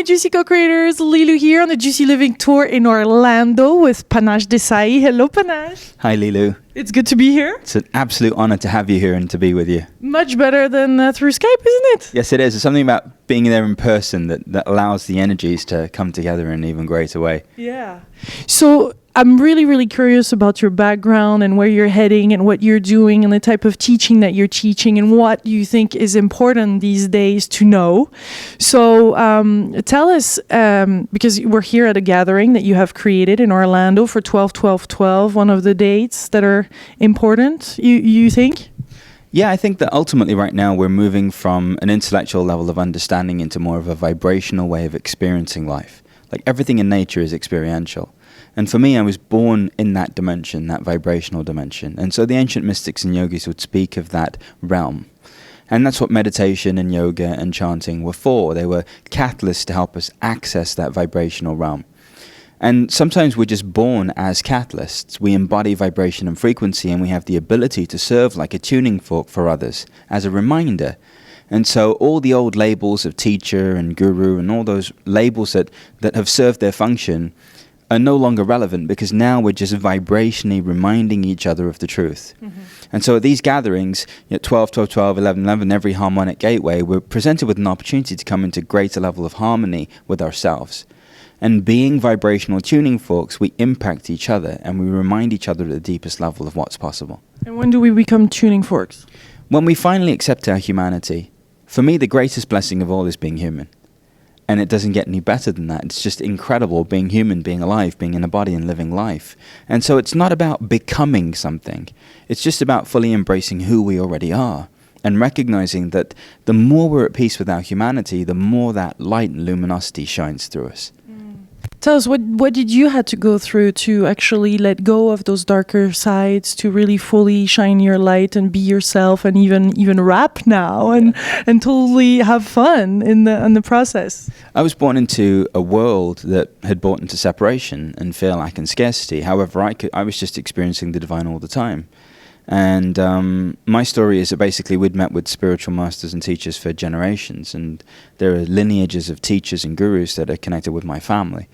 Juicy co-creators. Lilou here on the Juicy Living Tour in Orlando with Panache Desai. Hello, Panache. Hi, Lilou. It's good to be here. It's an absolute honor to have you here and to be with you. Much better than through Skype, isn't it? Yes, it is. There's something about being there in person that allows the energies to come together in an even greater way. Yeah. So I'm really, really curious about your background and where you're heading and what you're doing and the type of teaching that you're teaching and what you think is important these days to know. So tell us, because we're here at a gathering that you have created in Orlando for 12-12-12, one of the dates that are important, you think? Yeah, I think that ultimately right now we're moving from an intellectual level of understanding into more of a vibrational way of experiencing life. Like everything in nature is experiential. And for me, I was born in that dimension, that vibrational dimension. And so the ancient mystics and yogis would speak of that realm. And that's what meditation and yoga and chanting were for. They were catalysts to help us access that vibrational realm. And sometimes we're just born as catalysts. We embody vibration and frequency, and we have the ability to serve like a tuning fork for others as a reminder. And so all the old labels of teacher and guru and all those labels that have served their function are no longer relevant, because now we're just vibrationally reminding each other of the truth. Mm-hmm. And so at these gatherings, 12, 12, 12, 11, 11, every harmonic gateway, we're presented with an opportunity to come into greater level of harmony with ourselves. And being vibrational tuning forks, we impact each other and we remind each other at the deepest level of what's possible. And when do we become tuning forks? When we finally accept our humanity. For me, the greatest blessing of all is being human. And it doesn't get any better than that. It's just incredible being human, being alive, being in a body and living life. And so it's not about becoming something. It's just about fully embracing who we already are and recognizing that the more we're at peace with our humanity, the more that light and luminosity shines through us. Tell us, what did you have to go through to actually let go of those darker sides, to really fully shine your light and be yourself, and even rap now and totally have fun in the process? I was born into a world that had brought into separation and fear, lack and scarcity. However, I was just experiencing the divine all the time. And my story is that basically we'd met with spiritual masters and teachers for generations, and there are lineages of teachers and gurus that are connected with my family.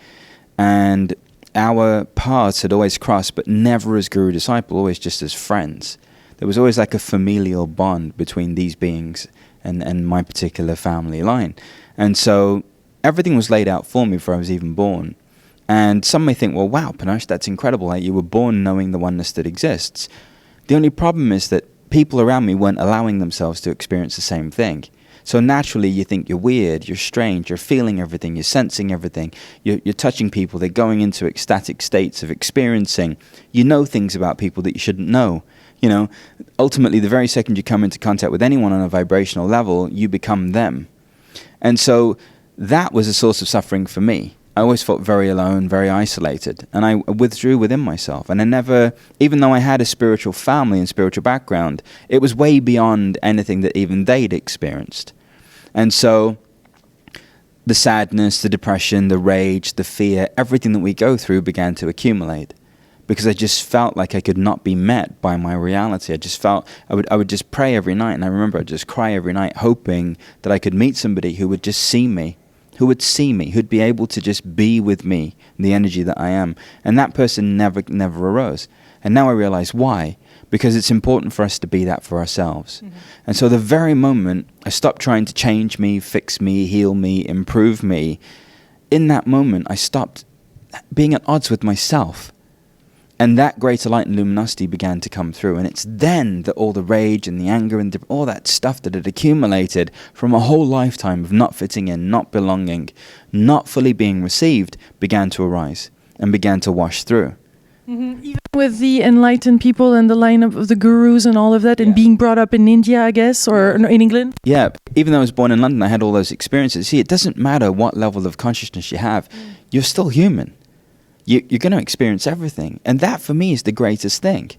And our paths had always crossed, but never as guru-disciple, always just as friends. There was always like a familial bond between these beings and my particular family line. And so everything was laid out for me before I was even born. And some may think, well, wow, Panache, that's incredible. Like, you were born knowing the oneness that exists. The only problem is that people around me weren't allowing themselves to experience the same thing. So naturally you think you're weird, you're strange, you're feeling everything, you're sensing everything, you're touching people, they're going into ecstatic states of experiencing. You know things about people that you shouldn't know. You know, ultimately the very second you come into contact with anyone on a vibrational level, you become them. And so that was a source of suffering for me. I always felt very alone, very isolated, and I withdrew within myself. And I never, even though I had a spiritual family and spiritual background, it was way beyond anything that even they'd experienced. And so the sadness, the depression, the rage, the fear, everything that we go through began to accumulate, because I just felt like I could not be met by my reality. I just felt, I would just pray every night, and I remember I'd just cry every night, hoping that I could meet somebody who would just see me, who'd be able to just be with me, the energy that I am. And that person never arose. And now I realize why. Because it's important for us to be that for ourselves. Mm-hmm. And so the very moment I stopped trying to change me, fix me, heal me, improve me, in that moment I stopped being at odds with myself. And that greater light and luminosity began to come through. And it's then that all the rage and the anger and all that stuff that had accumulated from a whole lifetime of not fitting in, not belonging, not fully being received, began to arise and began to wash through. Mm-hmm. Even with the enlightened people and the line of the gurus and all of that, and being brought up in India, I guess, or in England? Yeah, even though I was born in London, I had all those experiences. See, it doesn't matter what level of consciousness you have, you're still human. You're going to experience everything. And that, for me, is the greatest thing.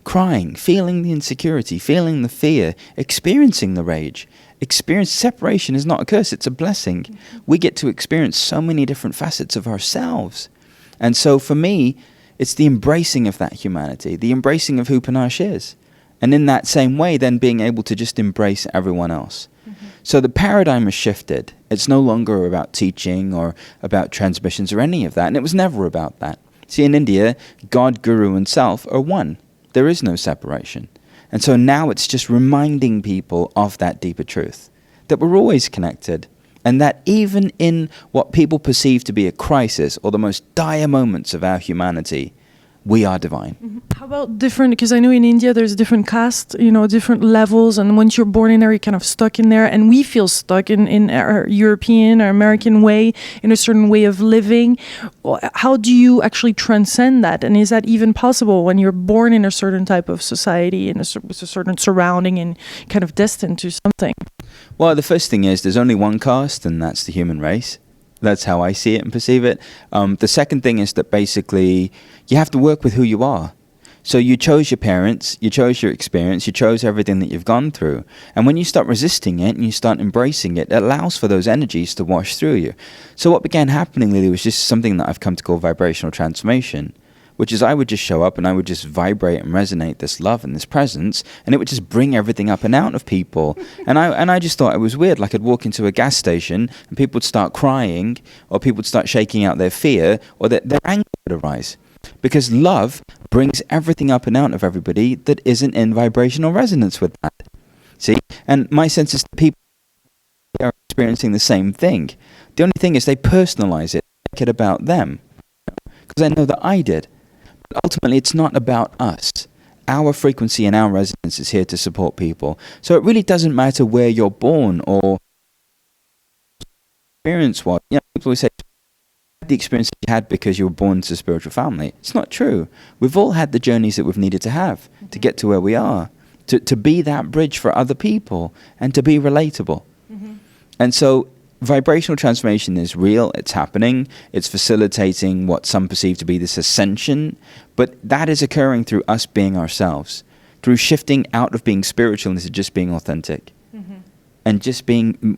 Crying, feeling the insecurity, feeling the fear, experiencing the rage. Separation is not a curse, it's a blessing. Mm-hmm. We get to experience so many different facets of ourselves. And so, for me, it's the embracing of that humanity, the embracing of who Panache is. And in that same way, then being able to just embrace everyone else. Mm-hmm. So the paradigm has shifted. It's no longer about teaching or about transmissions or any of that, and it was never about that. See, in India, God, Guru, and Self are one. There is no separation. And so now it's just reminding people of that deeper truth, that we're always connected, and that even in what people perceive to be a crisis or the most dire moments of our humanity, we are divine. Mm-hmm. How about different, because I know in India there's different castes, different levels, and once you're born in there, you're kind of stuck in there, and we feel stuck in our European or American way, in a certain way of living. How do you actually transcend that? And is that even possible when you're born in a certain type of society, with a certain surrounding, and kind of destined to something? Well, the first thing is there's only one caste, and that's the human race. That's how I see it and perceive it. The second thing is that basically you have to work with who you are. So you chose your parents, you chose your experience, you chose everything that you've gone through. And when you start resisting it and you start embracing it, it allows for those energies to wash through you. So what began happening, Lilou, was just something that I've come to call vibrational transformation, which is I would just show up and I would just vibrate and resonate this love and this presence, and it would just bring everything up and out of people. And I just thought it was weird. Like I'd walk into a gas station and people would start crying, or people would start shaking out their fear, or their anger would arise. Because love brings everything up and out of everybody that isn't in vibrational resonance with that. See? And my sense is that people are experiencing the same thing. The only thing is they personalize it, make it about them. Because I know that I did. Ultimately, it's not about us. Our frequency and our resonance is here to support people. So it really doesn't matter where you're born or experience what. People always say the experience that you had because you were born into a spiritual family. It's not true. We've all had the journeys that we've needed to have to get to where we are, to be that bridge for other people and to be relatable. Mm-hmm. And so vibrational transformation is real, it's happening, it's facilitating what some perceive to be this ascension, but that is occurring through us being ourselves, through shifting out of being spiritual into just being authentic, and just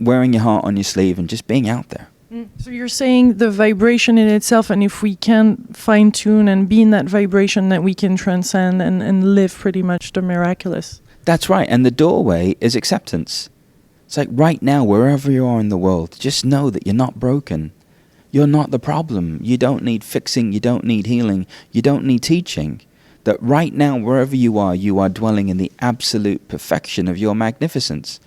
wearing your heart on your sleeve and just being out there. So you're saying the vibration in itself, and if we can fine-tune and be in that vibration, that we can transcend and live pretty much the miraculous. That's right, and the doorway is acceptance. It's like right now, wherever you are in the world, just know that you're not broken. You're not the problem. You don't need fixing. You don't need healing. You don't need teaching. That right now, wherever you are dwelling in the absolute perfection of your magnificence.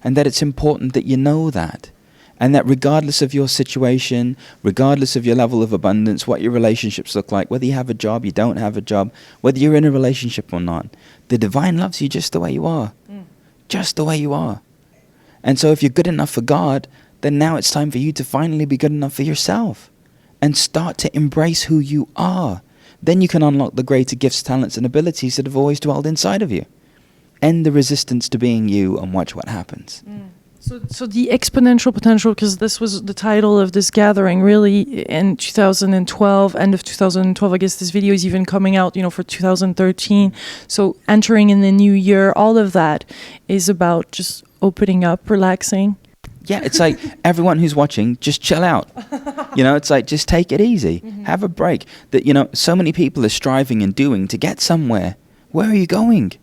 And that it's important that you know that. And that regardless of your situation, regardless of your level of abundance, what your relationships look like, whether you have a job, you don't have a job, whether you're in a relationship or not, the divine loves you just the way you are. Just the way you are. And so if you're good enough for God, then now it's time for you to finally be good enough for yourself and start to embrace who you are. Then you can unlock the greater gifts, talents, and abilities that have always dwelled inside of you. End the resistance to being you and watch what happens. So the exponential potential, because this was the title of this gathering, really, in 2012, end of 2012, I guess this video is even coming out, for 2013. So entering in the new year, all of that is about just opening up, relaxing. Yeah, it's like everyone who's watching, just chill out. It's like just take it easy. Have a break. That, so many people are striving and doing to get somewhere. Where are you going?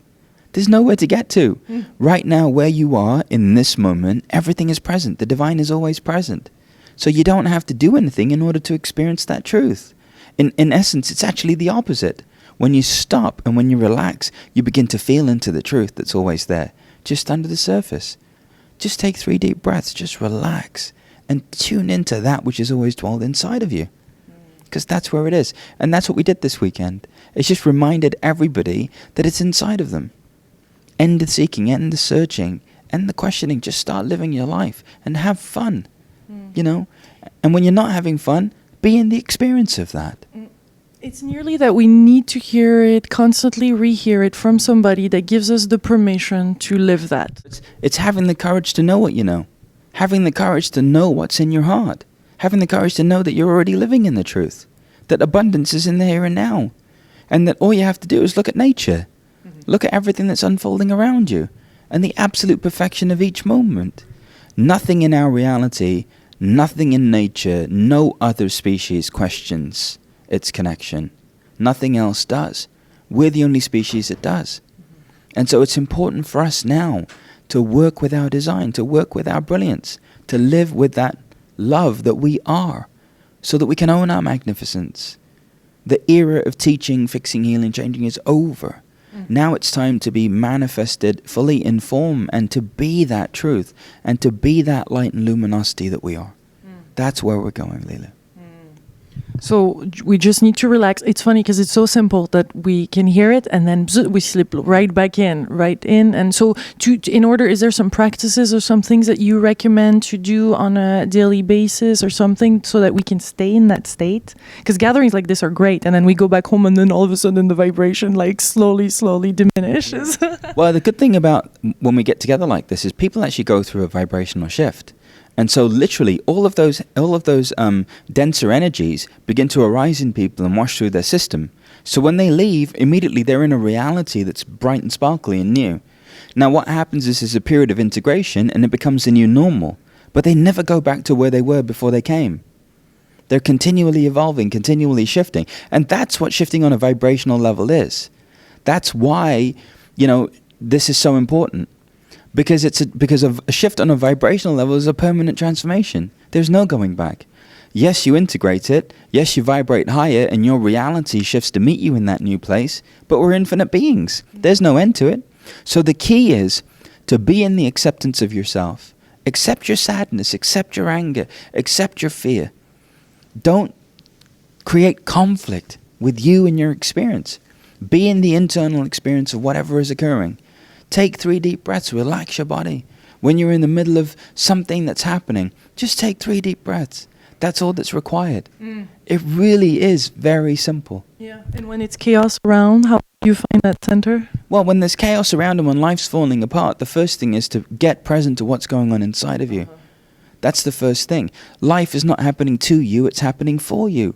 There's nowhere to get to. Right now, where you are in this moment, everything is present. The divine is always present. So you don't have to do anything in order to experience that truth. In essence, it's actually the opposite. When you stop and when you relax, you begin to feel into the truth that's always there, just under the surface. Just take 3 deep breaths, just relax, and tune into that which has always dwelled inside of you. Because that's where it is. And that's what we did this weekend. It's just reminded everybody that it's inside of them. End the seeking, end the searching, end the questioning. Just start living your life and have fun, And when you're not having fun, be in the experience of that. It's nearly that we need to hear it, constantly rehear it from somebody that gives us the permission to live that. It's having the courage to know what you know. Having the courage to know what's in your heart. Having the courage to know that you're already living in the truth. That abundance is in the here and now. And that all you have to do is look at nature. Look at everything that's unfolding around you and the absolute perfection of each moment. Nothing in our reality, nothing in nature, no other species questions its connection. Nothing else does. We're the only species that does. And so it's important for us now to work with our design, to work with our brilliance, to live with that love that we are, so that we can own our magnificence. The era of teaching, fixing, healing, changing is over. Now it's time to be manifested fully in form and to be that truth and to be that light and luminosity that we are. That's where we're going, Lilou. So we just need to relax. It's funny because it's so simple that we can hear it and then we slip right back in, right in. And so in order, is there some practices or some things that you recommend to do on a daily basis or something so that we can stay in that state? Because gatherings like this are great. And then we go back home and then all of a sudden the vibration like slowly diminishes. Well, the good thing about when we get together like this is people actually go through a vibrational shift. And so literally all of those denser energies begin to arise in people and wash through their system. So when they leave, immediately they're in a reality that's bright and sparkly and new. Now what happens is there's a period of integration and it becomes the new normal. But they never go back to where they were before they came. They're continually evolving, continually shifting. And that's what shifting on a vibrational level is. That's why, this is so important. Because a shift on a vibrational level is a permanent transformation. There's no going back. Yes, you integrate it. Yes, you vibrate higher and your reality shifts to meet you in that new place. But we're infinite beings. There's no end to it. So the key is to be in the acceptance of yourself. Accept your sadness. Accept your anger. Accept your fear. Don't create conflict with you and your experience. Be in the internal experience of whatever is occurring. Take 3 deep breaths, relax your body. When you're in the middle of something that's happening, just take 3 deep breaths. That's all that's required. It really is very simple. Yeah. And when it's chaos around, how do you find that center? Well, when there's chaos around and when life's falling apart, the first thing is to get present to what's going on inside of you. That's the first thing. Life is not happening to you, it's happening for you.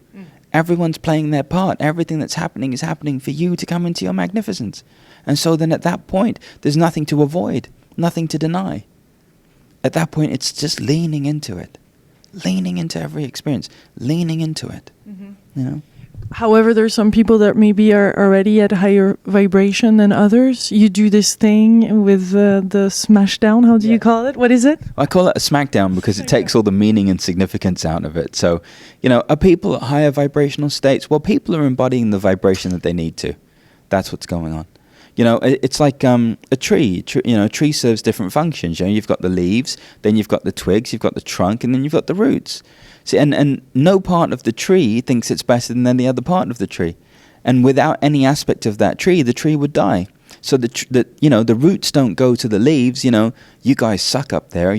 Everyone's playing their part. Everything that's happening is happening for you to come into your magnificence. And so then at that point, there's nothing to avoid, nothing to deny. At that point, it's just leaning into it. Leaning into every experience. Leaning into it. However, there's some people that maybe are already at higher vibration than others. You do this thing with the smackdown. How do you call it? What is it? I call it a smackdown because it takes all the meaning and significance out of it. So, are people at higher vibrational states? Well, people are embodying the vibration that they need to. That's what's going on. It's like a tree. A tree serves different functions. You've got the leaves, then you've got the twigs, you've got the trunk, and then you've got the roots. See, and no part of the tree thinks it's better than any other part of the tree. And without any aspect of that tree, the tree would die. So the roots don't go to the leaves. You guys suck up there.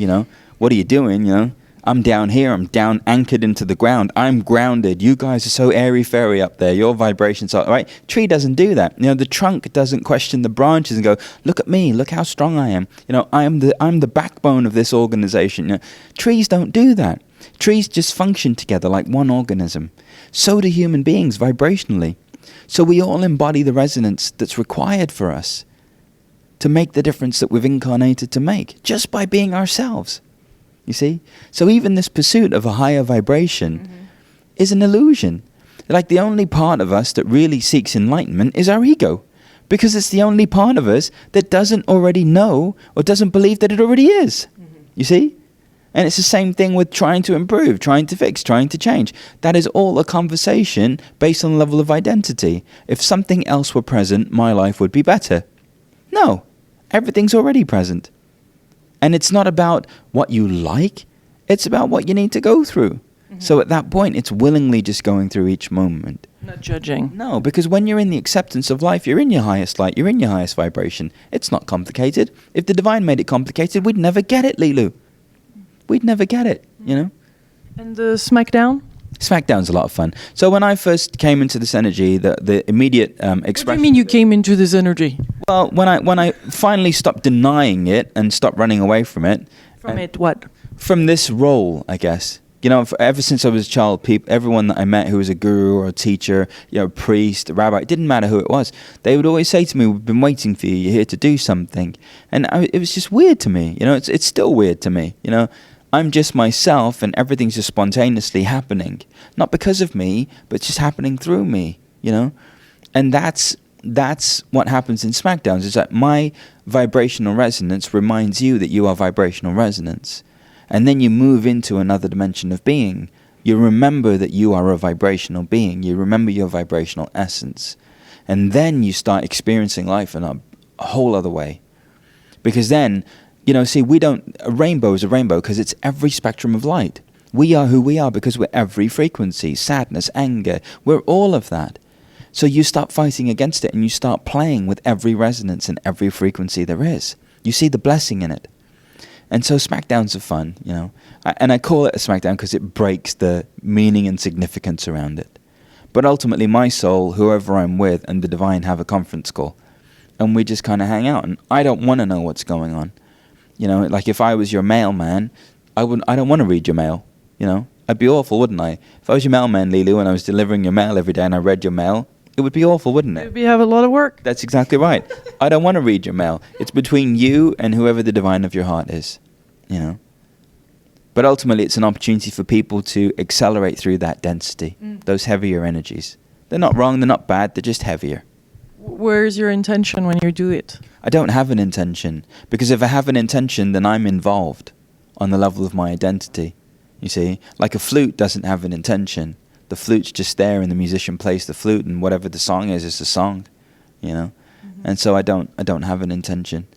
What are you doing? I'm down here. I'm down anchored into the ground. I'm grounded. You guys are so airy-fairy up there. Your vibrations are right. Tree doesn't do that. The trunk doesn't question the branches and go, look at me. Look how strong I am. I'm the backbone of this organization. Trees don't do that. Trees just function together like one organism. So do human beings vibrationally. So we all embody the resonance that's required for us to make the difference that we've incarnated to make, just by being ourselves. You see? So even this pursuit of a higher vibration is an illusion. Like the only part of us that really seeks enlightenment is our ego. Because it's the only part of us that doesn't already know or doesn't believe that it already is. You see? And it's the same thing with trying to improve, trying to fix, trying to change. That is all a conversation based on the level of identity. If something else were present, my life would be better. No, everything's already present. And it's not about what you like, it's about what you need to go through. So at that point, it's willingly just going through each moment. Not judging. No, because when you're in the acceptance of life, you're in your highest light, you're in your highest vibration. It's not complicated. If the divine made it complicated, we'd never get it, Lilou. We'd never get it, And the smackdown? Smackdown's a lot of fun. So when I first came into this energy, the immediate expression... What do you mean you came into this energy? Well, when I finally stopped denying it and stopped running away from it... From it, what? From this role, I guess. Ever since I was a child, everyone that I met who was a guru or a teacher, a priest, a rabbi, it didn't matter who it was, they would always say to me, we've been waiting for you, you're here to do something. And it was just weird to me, it's still weird to me, I'm just myself and everything's just spontaneously happening. Not because of me, but just happening through me, And that's what happens in Smackdowns, is that my vibrational resonance reminds you that you are vibrational resonance. and then you move into another dimension of being, you remember that you are a vibrational being. You remember your vibrational essence. And then you start experiencing life in a whole other way. Because then, see, a rainbow is a rainbow because it's every spectrum of light. We are who we are because we're every frequency, sadness, anger, we're all of that. So you start fighting against it and you start playing with every resonance and every frequency there is. You see the blessing in it. And so smackdowns are fun, and I call it a smackdown because it breaks the meaning and significance around it. But ultimately my soul, whoever I'm with, and the divine have a conference call. And we just kind of hang out, and I don't want to know what's going on. Like if I was your mailman, I don't want to read your mail, I'd be awful, wouldn't I? If I was your mailman, Lilou, and I was delivering your mail every day and I read your mail, it would be awful, wouldn't it? Maybe have a lot of work. That's exactly right. I don't want to read your mail. It's between you and whoever the divine of your heart is, But ultimately, it's an opportunity for people to accelerate through that density, those heavier energies. They're not wrong, they're not bad, they're just heavier. Where's your intention when you do it? I don't have an intention, because if I have an intention, then I'm involved on the level of my identity. You see, like a flute doesn't have an intention. The flute's just there, and the musician plays the flute, and whatever the song is the song, And so I don't have an intention,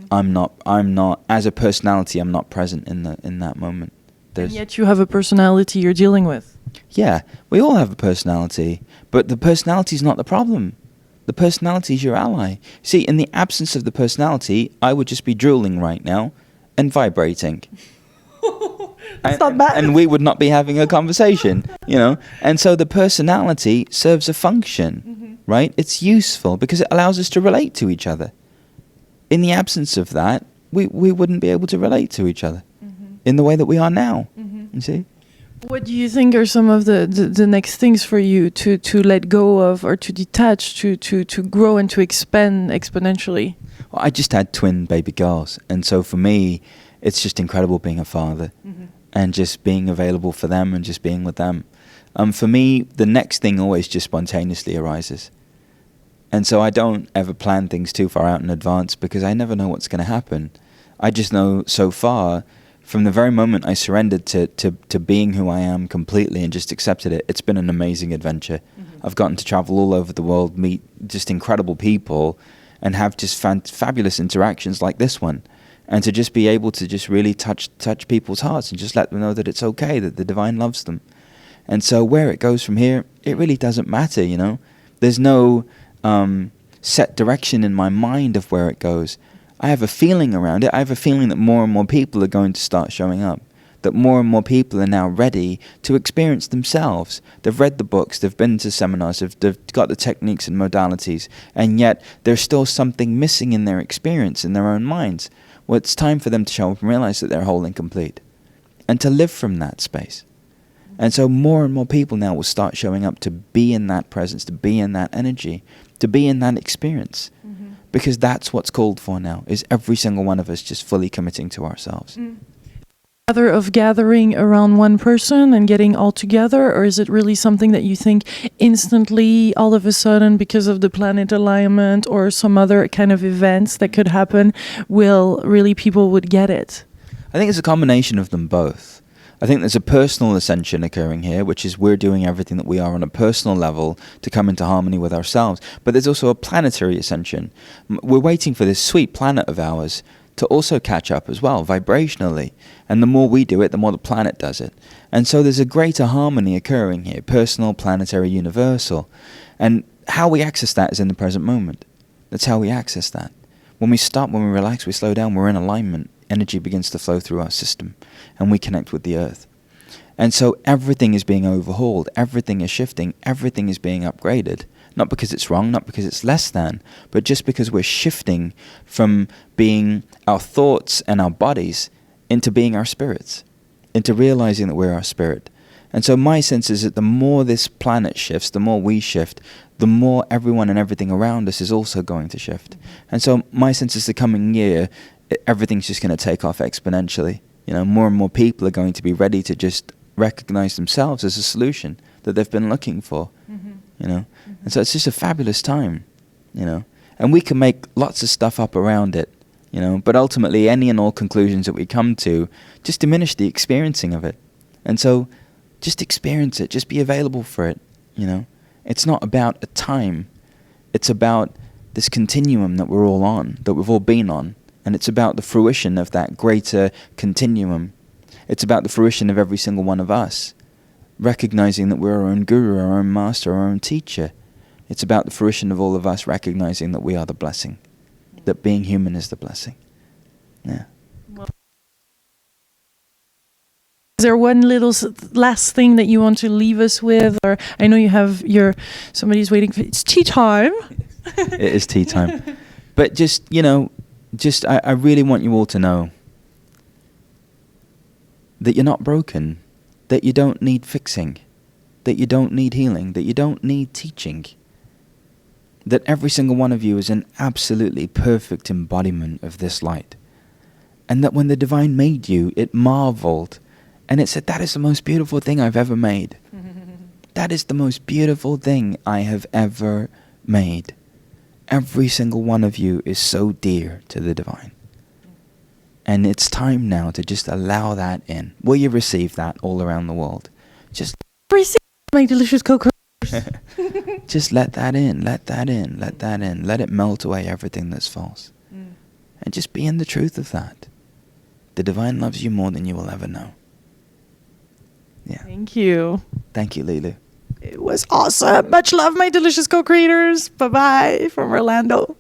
I'm not as a personality. I'm not present in that moment. And yet you have a personality you're dealing with. Yeah, we all have a personality, but the personality is not the problem. The personality is your ally. See, in the absence of the personality, I would just be drooling right now and vibrating. That's not bad. And we would not be having a conversation, And so the personality serves a function, right? It's useful because it allows us to relate to each other. In the absence of that, we wouldn't be able to relate to each other in the way that we are now, you see? What do you think are some of the next things for you to let go of or to detach, to grow and to expand exponentially? Well, I just had twin baby girls, and so for me, it's just incredible being a father and just being available for them and just being with them. For me, the next thing always just spontaneously arises. And so I don't ever plan things too far out in advance because I never know what's going to happen. I just know so far, from the very moment I surrendered to being who I am completely and just accepted it, it's been an amazing adventure. I've gotten to travel all over the world, meet just incredible people, and have just fabulous interactions like this one. And to just be able to just really touch people's hearts and just let them know that it's okay, that the divine loves them. And so where it goes from here, it really doesn't matter, There's no set direction in my mind of where it goes. I have a feeling around it. I have a feeling that more and more people are going to start showing up, that more and more people are now ready to experience themselves. They've read the books, they've been to seminars, they've got the techniques and modalities, and yet there's still something missing in their experience, in their own minds. Well, it's time for them to show up and realize that they're whole and complete, and to live from that space. And so more and more people now will start showing up to be in that presence, to be in that energy, to be in that experience. Because that's what's called for now, is every single one of us just fully committing to ourselves. Rather of gathering around one person and getting all together, or is it really something that you think instantly, all of a sudden, because of the planet alignment or some other kind of events that could happen, people would get it? I think it's a combination of them both. I think there's a personal ascension occurring here, which is we're doing everything that we are on a personal level to come into harmony with ourselves. But there's also a planetary ascension. We're waiting for this sweet planet of ours to also catch up as well, vibrationally. And the more we do it, the more the planet does it. And so there's a greater harmony occurring here, personal, planetary, universal. And how we access that is in the present moment. That's how we access that. When we stop, when we relax, we slow down, we're in alignment. Energy begins to flow through our system, and we connect with the earth. And so everything is being overhauled, everything is shifting, everything is being upgraded. Not because it's wrong, not because it's less than, but just because we're shifting from being our thoughts and our bodies into being our spirits, into realizing that we're our spirit. And so my sense is that the more this planet shifts, the more we shift, the more everyone and everything around us is also going to shift. And so my sense is the coming year, everything's just going to take off exponentially. More and more people are going to be ready to just recognize themselves as a solution that they've been looking for, And so it's just a fabulous time, And we can make lots of stuff up around it, you know. But ultimately, any and all conclusions that we come to just diminish the experiencing of it. And so, just experience it. Just be available for it, you know. It's not about a time. It's about this continuum that we're all on, that we've all been on. And it's about the fruition of that greater continuum. It's about the fruition of every single one of us, recognizing that we're our own guru, our own master, our own teacher. It's about the fruition of all of us recognizing that we are the blessing, that being human is the blessing. Yeah. Is there one little last thing that you want to leave us with? Or I know you have somebody's waiting for, it's tea time. It is tea time. But just, you know, I really want you all to know that you're not broken, that you don't need fixing, that you don't need healing, that you don't need teaching, that every single one of you is an absolutely perfect embodiment of this light. And that when the divine made you, it marveled, and it said, that is the most beautiful thing I've ever made. That is the most beautiful thing I have ever made. Every single one of you is so dear to the divine. And it's time now to just allow that in. Will you receive that all around the world? Just receive my delicious cocoa. Just let that in, let that in, let that in. Let it melt away everything that's false. And just be in the truth of that. The divine loves you more than you will ever know. Yeah. Thank you. Thank you, Lilou. It was awesome. Much love, my delicious co-creators. Bye-bye from Orlando.